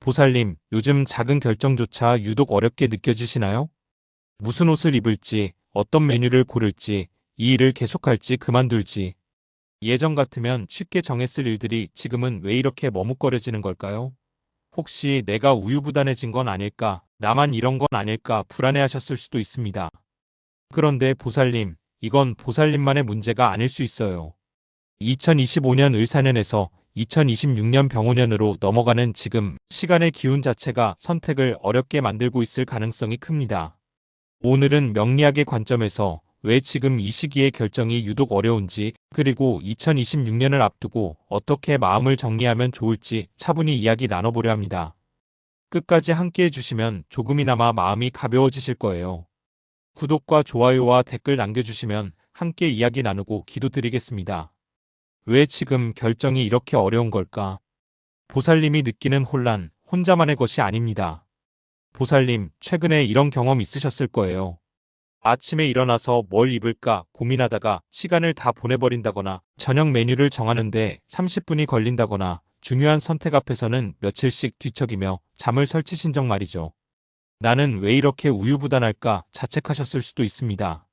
보살님, 요즘 작은 결정조차 유독 어렵게 느껴지시나요? 무슨 옷을 입을지, 어떤 메뉴를 고를지, 이 일을 계속할지 그만둘지. 예전 같으면 쉽게 정했을 일들이 지금은 왜 이렇게 머뭇거려지는 걸까요? 혹시 내가 우유부단해진 건 아닐까, 나만 이런 건 아닐까 불안해하셨을 수도 있습니다. 그런데 보살님, 이건 보살님만의 문제가 아닐 수 있어요. 2025년 을사년에서 2026년 병오년으로 넘어가는 지금 시간의 기운 자체가 선택을 어렵게 만들고 있을 가능성이 큽니다. 오늘은 명리학의 관점에서 왜 지금 이 시기에 결정이 유독 어려운지, 그리고 2026년을 앞두고 어떻게 마음을 정리하면 좋을지 차분히 이야기 나눠보려 합니다. 끝까지 함께 해주시면 조금이나마 마음이 가벼워지실 거예요. 구독과 좋아요와 댓글 남겨주시면 함께 이야기 나누고 기도드리겠습니다. 왜 지금 결정이 이렇게 어려운 걸까? 보살님이 느끼는 혼란, 혼자만의 것이 아닙니다. 보살님, 최근에 이런 경험 있으셨을 거예요. 아침에 일어나서 뭘 입을까 고민하다가 시간을 다 보내버린다거나, 저녁 메뉴를 정하는데 30분이 걸린다거나, 중요한 선택 앞에서는 며칠씩 뒤척이며 잠을 설치신 적 말이죠. 나는 왜 이렇게 우유부단할까 자책하셨을 수도 있습니다.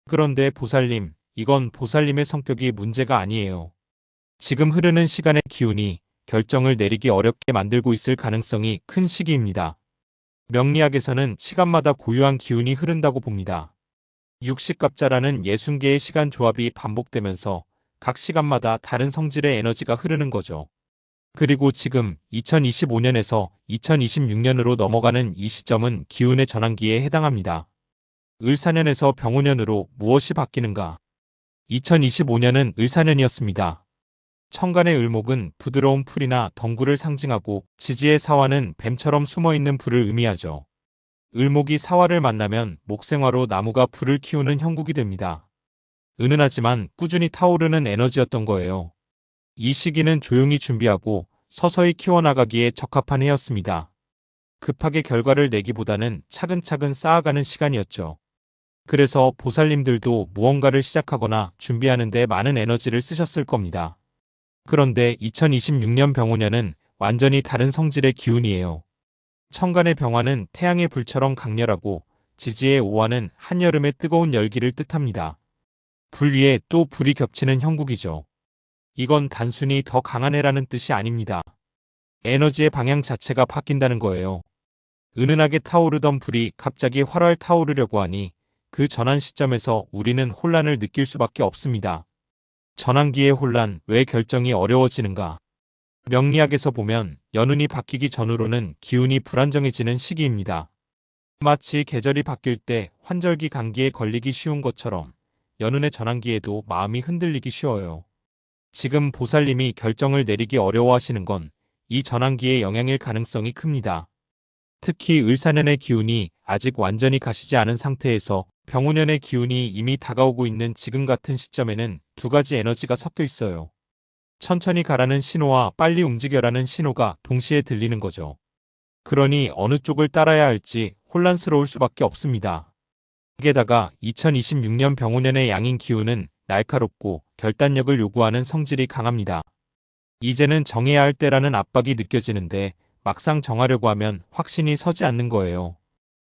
그런데 보살님, 이건 보살님의 성격이 문제가 아니에요. 지금 흐르는 시간의 기운이 결정을 내리기 어렵게 만들고 있을 가능성이 큰 시기입니다. 명리학에서는 시간마다 고유한 기운이 흐른다고 봅니다. 육식갑자라는 60개의 시간 조합이 반복되면서 각 시간마다 다른 성질의 에너지가 흐르는 거죠. 그리고 지금 2025년에서 2026년으로 넘어가는 이 시점은 기운의 전환기에 해당합니다. 을사년에서 병오년으로 무엇이 바뀌는가? 2025년은 을사년이었습니다. 천간의 을목은 부드러운 풀이나 덩굴을 상징하고 지지의 사화는 뱀처럼 숨어있는 불을 의미하죠. 을목이 사화를 만나면 목생화로 나무가 불을 키우는 형국이 됩니다. 은은하지만 꾸준히 타오르는 에너지였던 거예요. 이 시기는 조용히 준비하고 서서히 키워나가기에 적합한 해였습니다. 급하게 결과를 내기보다는 차근차근 쌓아가는 시간이었죠. 그래서 보살님들도 무언가를 시작하거나 준비하는 데 많은 에너지를 쓰셨을 겁니다. 그런데 2026년 병오년은 완전히 다른 성질의 기운이에요. 천간의 병화는 태양의 불처럼 강렬하고 지지의 오화는 한여름의 뜨거운 열기를 뜻합니다. 불 위에 또 불이 겹치는 형국이죠. 이건 단순히 더 강한 해라는 뜻이 아닙니다. 에너지의 방향 자체가 바뀐다는 거예요. 은은하게 타오르던 불이 갑자기 활활 타오르려고 하니 그 전환 시점에서 우리는 혼란을 느낄 수밖에 없습니다. 전환기의 혼란, 왜 결정이 어려워지는가? 명리학에서 보면 연운이 바뀌기 전후로는 기운이 불안정해지는 시기입니다. 마치 계절이 바뀔 때 환절기 감기에 걸리기 쉬운 것처럼 연운의 전환기에도 마음이 흔들리기 쉬워요. 지금 보살님이 결정을 내리기 어려워하시는 건 이 전환기의 영향일 가능성이 큽니다. 특히 을사년의 기운이 아직 완전히 가시지 않은 상태에서 병오년의 기운이 이미 다가오고 있는 지금 같은 시점에는 두 가지 에너지가 섞여 있어요. 천천히 가라는 신호와 빨리 움직여라는 신호가 동시에 들리는 거죠. 그러니 어느 쪽을 따라야 할지 혼란스러울 수밖에 없습니다. 게다가 2026년 병오년의 양인 기운은 날카롭고 결단력을 요구하는 성질이 강합니다. 이제는 정해야 할 때라는 압박이 느껴지는데 막상 정하려고 하면 확신이 서지 않는 거예요.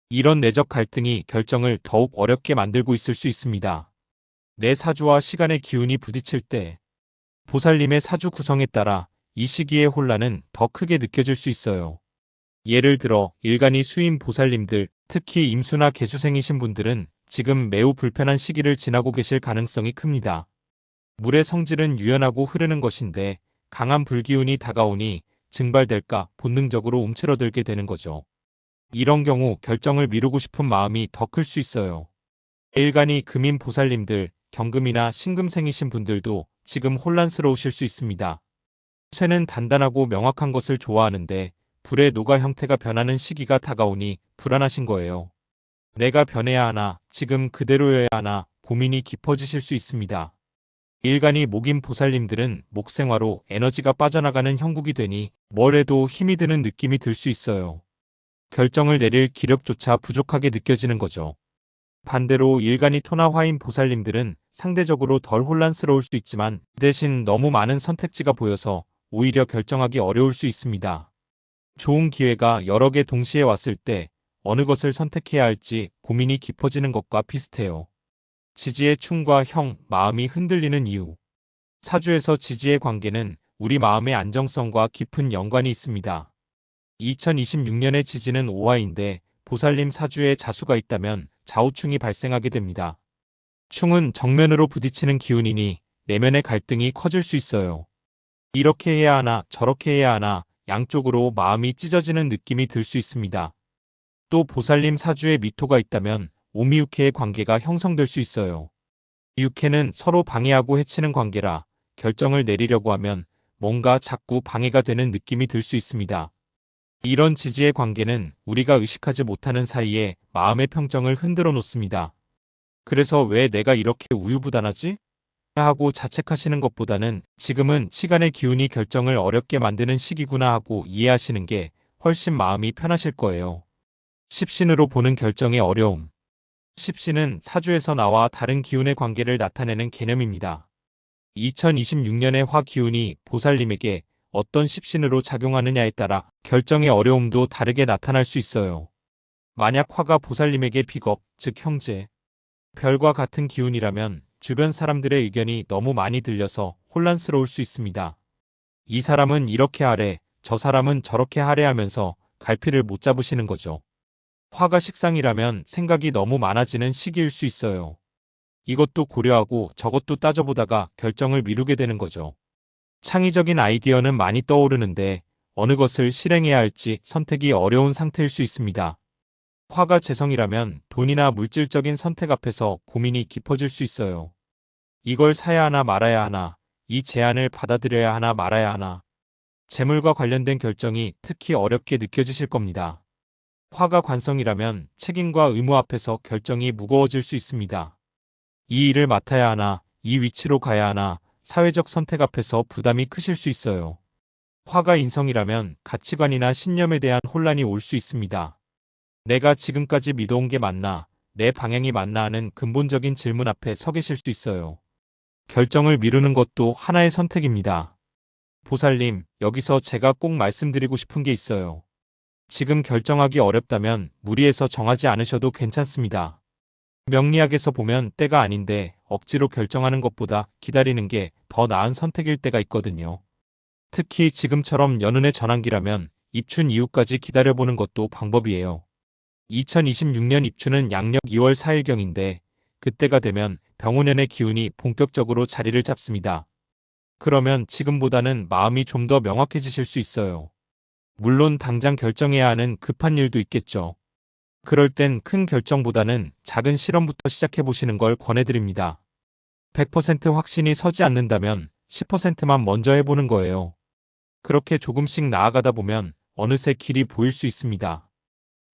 이런 내적 갈등이 결정을 더욱 어렵게 만들고 있을 수 있습니다. 내 사주와 시간의 기운이 부딪힐 때 보살님의 사주 구성에 따라 이 시기의 혼란은 더 크게 느껴질 수 있어요. 예를 들어 일간이 수인 보살님들, 특히 임수나 개수생이신 분들은 지금 매우 불편한 시기를 지나고 계실 가능성이 큽니다. 물의 성질은 유연하고 흐르는 것인데 강한 불기운이 다가오니 증발될까 본능적으로 움츠러들게 되는 거죠. 이런 경우 결정을 미루고 싶은 마음이 더 클 수 있어요. 일간이 금인 보살님들, 경금이나 신금생이신 분들도 지금 혼란스러우실 수 있습니다. 쇠는 단단하고 명확한 것을 좋아하는데 불의 노가 형태가 변하는 시기가 다가오니 불안하신 거예요. 내가 변해야 하나, 지금 그대로여야 하나 고민이 깊어지실 수 있습니다. 일간이 목인 보살님들은 목생화로 에너지가 빠져나가는 형국이 되니 뭘 해도 힘이 드는 느낌이 들 수 있어요. 결정을 내릴 기력조차 부족하게 느껴지는 거죠. 반대로 일간이 토나 화인 보살님들은 상대적으로 덜 혼란스러울 수 있지만 대신 너무 많은 선택지가 보여서 오히려 결정하기 어려울 수 있습니다. 좋은 기회가 여러 개 동시에 왔을 때 어느 것을 선택해야 할지 고민이 깊어지는 것과 비슷해요. 지지의 충과 형, 마음이 흔들리는 이유. 사주에서 지지의 관계는 우리 마음의 안정성과 깊은 연관이 있습니다. 2026년의 지지는 오화인데 보살님 사주에 자수가 있다면 좌우충이 발생하게 됩니다. 충은 정면으로 부딪히는 기운이니 내면의 갈등이 커질 수 있어요. 이렇게 해야 하나 저렇게 해야 하나 양쪽으로 마음이 찢어지는 느낌이 들 수 있습니다. 또 보살님 사주에 미토가 있다면 오미육해의 관계가 형성될 수 있어요. 육해는 서로 방해하고 해치는 관계라 결정을 내리려고 하면 뭔가 자꾸 방해가 되는 느낌이 들 수 있습니다. 이런 지지의 관계는 우리가 의식하지 못하는 사이에 마음의 평정을 흔들어 놓습니다. 그래서 왜 내가 이렇게 우유부단하지? 하고 자책하시는 것보다는 지금은 시간의 기운이 결정을 어렵게 만드는 시기구나 하고 이해하시는 게 훨씬 마음이 편하실 거예요. 십신으로 보는 결정의 어려움. 십신은 사주에서 나와 다른 기운의 관계를 나타내는 개념입니다. 2026년의 화 기운이 보살님에게 어떤 십신으로 작용하느냐에 따라 결정의 어려움도 다르게 나타날 수 있어요. 만약 화가 보살님에게 비겁, 즉 형제, 별과 같은 기운이라면 주변 사람들의 의견이 너무 많이 들려서 혼란스러울 수 있습니다. 이 사람은 이렇게 하래, 저 사람은 저렇게 하래 하면서 갈피를 못 잡으시는 거죠. 화가 식상이라면 생각이 너무 많아지는 시기일 수 있어요. 이것도 고려하고 저것도 따져보다가 결정을 미루게 되는 거죠. 창의적인 아이디어는 많이 떠오르는데 어느 것을 실행해야 할지 선택이 어려운 상태일 수 있습니다. 화가 재성이라면 돈이나 물질적인 선택 앞에서 고민이 깊어질 수 있어요. 이걸 사야 하나 말아야 하나, 이 제안을 받아들여야 하나 말아야 하나. 재물과 관련된 결정이 특히 어렵게 느껴지실 겁니다. 화가 관성이라면 책임과 의무 앞에서 결정이 무거워질 수 있습니다. 이 일을 맡아야 하나, 이 위치로 가야 하나, 사회적 선택 앞에서 부담이 크실 수 있어요. 화가 인성이라면 가치관이나 신념에 대한 혼란이 올 수 있습니다. 내가 지금까지 믿어온 게 맞나, 내 방향이 맞나 하는 근본적인 질문 앞에 서 계실 수 있어요. 결정을 미루는 것도 하나의 선택입니다. 보살님, 여기서 제가 꼭 말씀드리고 싶은 게 있어요. 지금 결정하기 어렵다면 무리해서 정하지 않으셔도 괜찮습니다. 명리학에서 보면 때가 아닌데 억지로 결정하는 것보다 기다리는 게 더 나은 선택일 때가 있거든요. 특히 지금처럼 연운의 전환기라면 입춘 이후까지 기다려보는 것도 방법이에요. 2026년 입춘은 양력 2월 4일경인데 그때가 되면 병오년의 기운이 본격적으로 자리를 잡습니다. 그러면 지금보다는 마음이 좀 더 명확해지실 수 있어요. 물론 당장 결정해야 하는 급한 일도 있겠죠. 그럴 땐 큰 결정보다는 작은 실험부터 시작해보시는 걸 권해드립니다. 100% 확신이 서지 않는다면 10%만 먼저 해보는 거예요. 그렇게 조금씩 나아가다 보면 어느새 길이 보일 수 있습니다.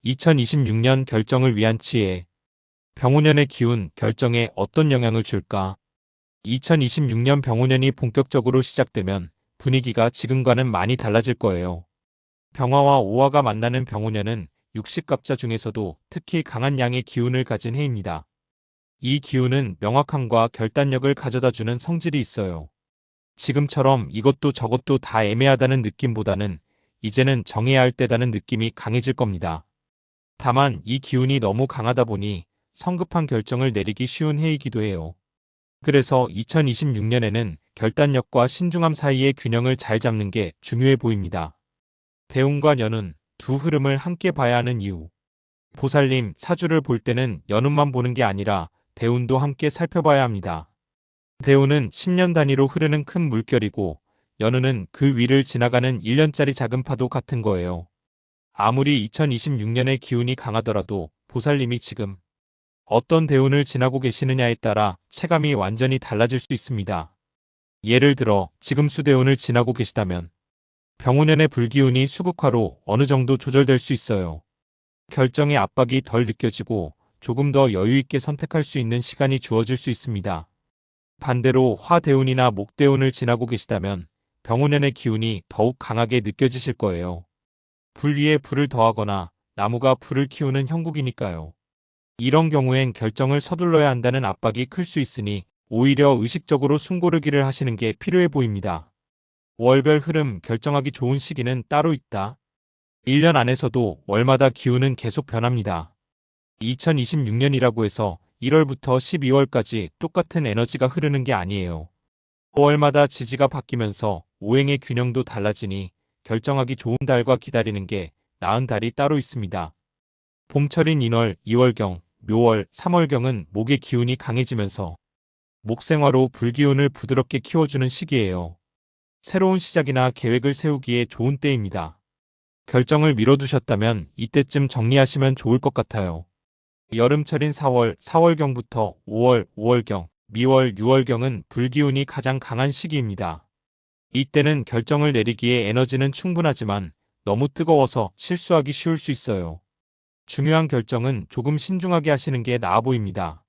2026년 결정을 위한 지혜. 병오년의 기운 결정에 어떤 영향을 줄까? 2026년 병오년이 본격적으로 시작되면 분위기가 지금과는 많이 달라질 거예요. 병화와 오화가 만나는 병오년은 육식갑자 중에서도 특히 강한 양의 기운을 가진 해입니다. 이 기운은 명확함과 결단력을 가져다주는 성질이 있어요. 지금처럼 이것도 저것도 다 애매하다는 느낌보다는 이제는 정해야 할 때다는 느낌이 강해질 겁니다. 다만 이 기운이 너무 강하다 보니 성급한 결정을 내리기 쉬운 해이기도 해요. 그래서 2026년에는 결단력과 신중함 사이의 균형을 잘 잡는 게 중요해 보입니다. 대운과 연운, 두 흐름을 함께 봐야 하는 이유. 보살님, 사주를 볼 때는 연운만 보는 게 아니라 대운도 함께 살펴봐야 합니다. 대운은 10년 단위로 흐르는 큰 물결이고 연운은 그 위를 지나가는 1년짜리 작은 파도 같은 거예요. 아무리 2026년의 기운이 강하더라도 보살님이 지금 어떤 대운을 지나고 계시느냐에 따라 체감이 완전히 달라질 수 있습니다. 예를 들어 지금 수대운을 지나고 계시다면 병오년의 불기운이 수국화로 어느 정도 조절될 수 있어요. 결정의 압박이 덜 느껴지고 조금 더 여유있게 선택할 수 있는 시간이 주어질 수 있습니다. 반대로 화대운이나 목대운을 지나고 계시다면 병오년의 기운이 더욱 강하게 느껴지실 거예요. 불 위에 불을 더하거나 나무가 불을 키우는 형국이니까요. 이런 경우엔 결정을 서둘러야 한다는 압박이 클 수 있으니 오히려 의식적으로 숨고르기를 하시는 게 필요해 보입니다. 월별 흐름 결정하기 좋은 시기는 따로 있다. 1년 안에서도 월마다 기후는 계속 변합니다. 2026년이라고 해서 1월부터 12월까지 똑같은 에너지가 흐르는 게 아니에요. 5월마다 지지가 바뀌면서 오행의 균형도 달라지니 결정하기 좋은 달과 기다리는 게 나은 달이 따로 있습니다. 봄철인 인월, 2월경, 묘월, 3월경은 목의 기운이 강해지면서 목생화로 불기운을 부드럽게 키워주는 시기예요. 새로운 시작이나 계획을 세우기에 좋은 때입니다. 결정을 미뤄두셨다면 이때쯤 정리하시면 좋을 것 같아요. 여름철인 4월, 4월경부터 5월, 5월경, 미월, 6월경은 불기운이 가장 강한 시기입니다. 이때는 결정을 내리기에 에너지는 충분하지만 너무 뜨거워서 실수하기 쉬울 수 있어요. 중요한 결정은 조금 신중하게 하시는 게 나아 보입니다.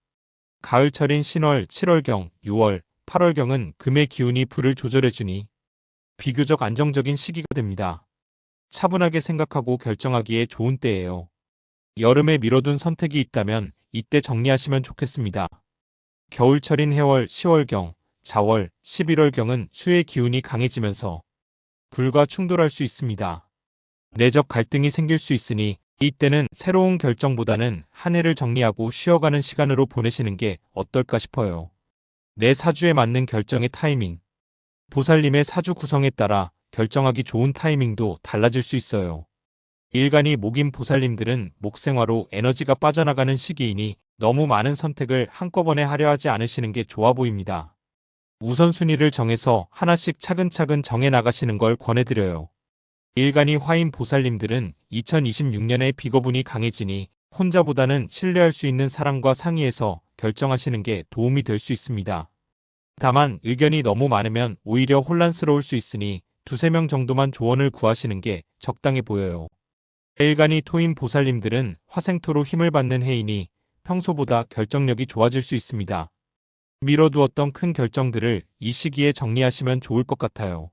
가을철인 신월, 7월경, 6월, 8월경은 금의 기운이 불을 조절해주니 비교적 안정적인 시기가 됩니다. 차분하게 생각하고 결정하기에 좋은 때예요. 여름에 미뤄둔 선택이 있다면 이때 정리하시면 좋겠습니다. 겨울철인 해월, 10월경, 자월, 11월경은 수의 기운이 강해지면서 불과 충돌할 수 있습니다. 내적 갈등이 생길 수 있으니 이때는 새로운 결정보다는 한 해를 정리하고 쉬어가는 시간으로 보내시는 게 어떨까 싶어요. 내 사주에 맞는 결정의 타이밍. 보살님의 사주 구성에 따라 결정하기 좋은 타이밍도 달라질 수 있어요. 일간이 목인 보살님들은 목생화로 에너지가 빠져나가는 시기이니 너무 많은 선택을 한꺼번에 하려 하지 않으시는 게 좋아 보입니다. 우선순위를 정해서 하나씩 차근차근 정해 나가시는 걸 권해드려요. 일간이 화인 보살님들은 2026년에 비거분이 강해지니 혼자보다는 신뢰할 수 있는 사람과 상의해서 결정하시는 게 도움이 될 수 있습니다. 다만 의견이 너무 많으면 오히려 혼란스러울 수 있으니 두세 명 정도만 조언을 구하시는 게 적당해 보여요. 일간이 토인 보살님들은 화생토로 힘을 받는 해이니 평소보다 결정력이 좋아질 수 있습니다. 미뤄두었던 큰 결정들을 이 시기에 정리하시면 좋을 것 같아요.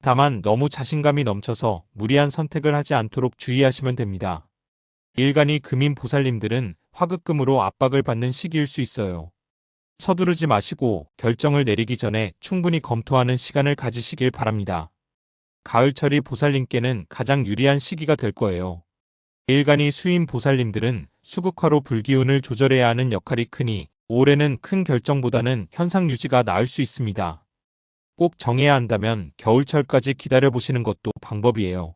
다만 너무 자신감이 넘쳐서 무리한 선택을 하지 않도록 주의하시면 됩니다. 일간이 금인 보살님들은 화급금으로 압박을 받는 시기일 수 있어요. 서두르지 마시고 결정을 내리기 전에 충분히 검토하는 시간을 가지시길 바랍니다. 가을철이 보살님께는 가장 유리한 시기가 될 거예요. 일간이 수인 보살님들은 수국화로 불기운을 조절해야 하는 역할이 크니 올해는 큰 결정보다는 현상 유지가 나을 수 있습니다. 꼭 정해야 한다면 겨울철까지 기다려보시는 것도 방법이에요.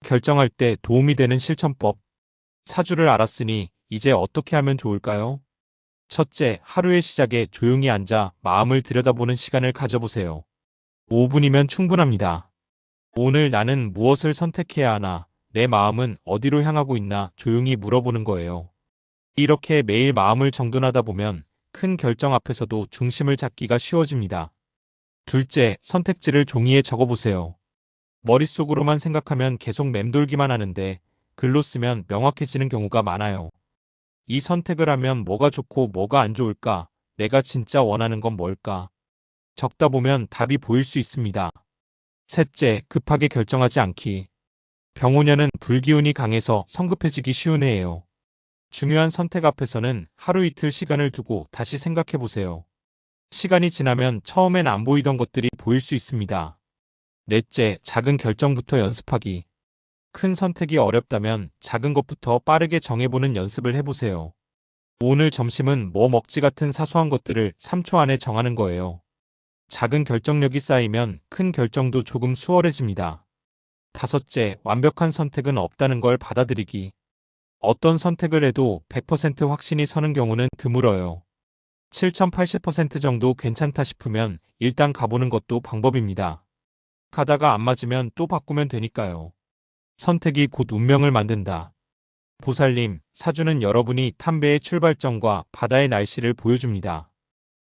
결정할 때 도움이 되는 실천법. 사주를 알았으니 이제 어떻게 하면 좋을까요? 첫째, 하루의 시작에 조용히 앉아 마음을 들여다보는 시간을 가져보세요. 5분이면 충분합니다. 오늘 나는 무엇을 선택해야 하나, 내 마음은 어디로 향하고 있나 조용히 물어보는 거예요. 이렇게 매일 마음을 정돈하다 보면 큰 결정 앞에서도 중심을 잡기가 쉬워집니다. 둘째, 선택지를 종이에 적어보세요. 머릿속으로만 생각하면 계속 맴돌기만 하는데 글로 쓰면 명확해지는 경우가 많아요. 이 선택을 하면 뭐가 좋고 뭐가 안 좋을까? 내가 진짜 원하는 건 뭘까? 적다 보면 답이 보일 수 있습니다. 셋째, 급하게 결정하지 않기. 병오년은 불기운이 강해서 성급해지기 쉬운 해예요. 중요한 선택 앞에서는 하루 이틀 시간을 두고 다시 생각해 보세요. 시간이 지나면 처음엔 안 보이던 것들이 보일 수 있습니다. 넷째, 작은 결정부터 연습하기. 큰 선택이 어렵다면 작은 것부터 빠르게 정해보는 연습을 해보세요. 오늘 점심은 뭐 먹지 같은 사소한 것들을 3초 안에 정하는 거예요. 작은 결정력이 쌓이면 큰 결정도 조금 수월해집니다. 다섯째, 완벽한 선택은 없다는 걸 받아들이기. 어떤 선택을 해도 100% 확신이 서는 경우는 드물어요. 70-80% 정도 괜찮다 싶으면 일단 가보는 것도 방법입니다. 가다가 안 맞으면 또 바꾸면 되니까요. 선택이 곧 운명을 만든다. 보살님, 사주는 여러분이 탐배의 출발점과 바다의 날씨를 보여줍니다.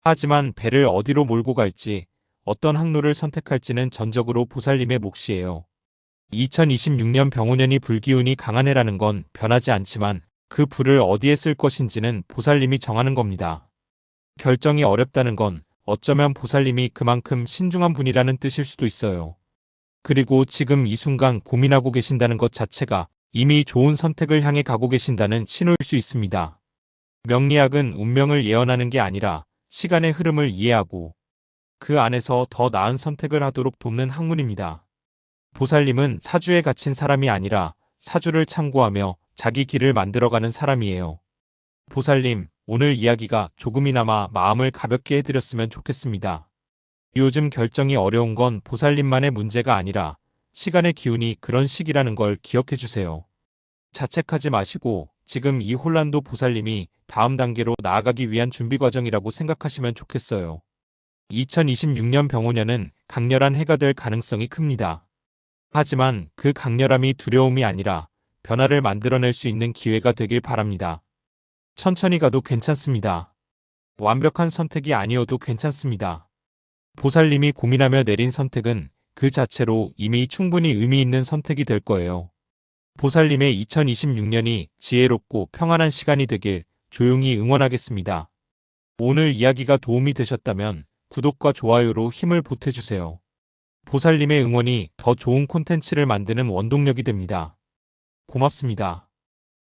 하지만 배를 어디로 몰고 갈지, 어떤 항로를 선택할지는 전적으로 보살님의 몫이에요. 2026년 병오년이 불기운이 강한 해라는 건 변하지 않지만 그 불을 어디에 쓸 것인지는 보살님이 정하는 겁니다. 결정이 어렵다는 건 어쩌면 보살님이 그만큼 신중한 분이라는 뜻일 수도 있어요. 그리고 지금 이 순간 고민하고 계신다는 것 자체가 이미 좋은 선택을 향해 가고 계신다는 신호일 수 있습니다. 명리학은 운명을 예언하는 게 아니라 시간의 흐름을 이해하고 그 안에서 더 나은 선택을 하도록 돕는 학문입니다. 보살님은 사주에 갇힌 사람이 아니라 사주를 참고하며 자기 길을 만들어가는 사람이에요. 보살님, 오늘 이야기가 조금이나마 마음을 가볍게 해드렸으면 좋겠습니다. 요즘 결정이 어려운 건 보살님만의 문제가 아니라 시간의 기운이 그런 시기라는 걸 기억해 주세요. 자책하지 마시고 지금 이 혼란도 보살님이 다음 단계로 나아가기 위한 준비 과정이라고 생각하시면 좋겠어요. 2026년 병오년은 강렬한 해가 될 가능성이 큽니다. 하지만 그 강렬함이 두려움이 아니라 변화를 만들어낼 수 있는 기회가 되길 바랍니다. 천천히 가도 괜찮습니다. 완벽한 선택이 아니어도 괜찮습니다. 보살님이 고민하며 내린 선택은 그 자체로 이미 충분히 의미 있는 선택이 될 거예요. 보살님의 2026년이 지혜롭고 평안한 시간이 되길 조용히 응원하겠습니다. 오늘 이야기가 도움이 되셨다면 구독과 좋아요로 힘을 보태주세요. 보살님의 응원이 더 좋은 콘텐츠를 만드는 원동력이 됩니다. 고맙습니다.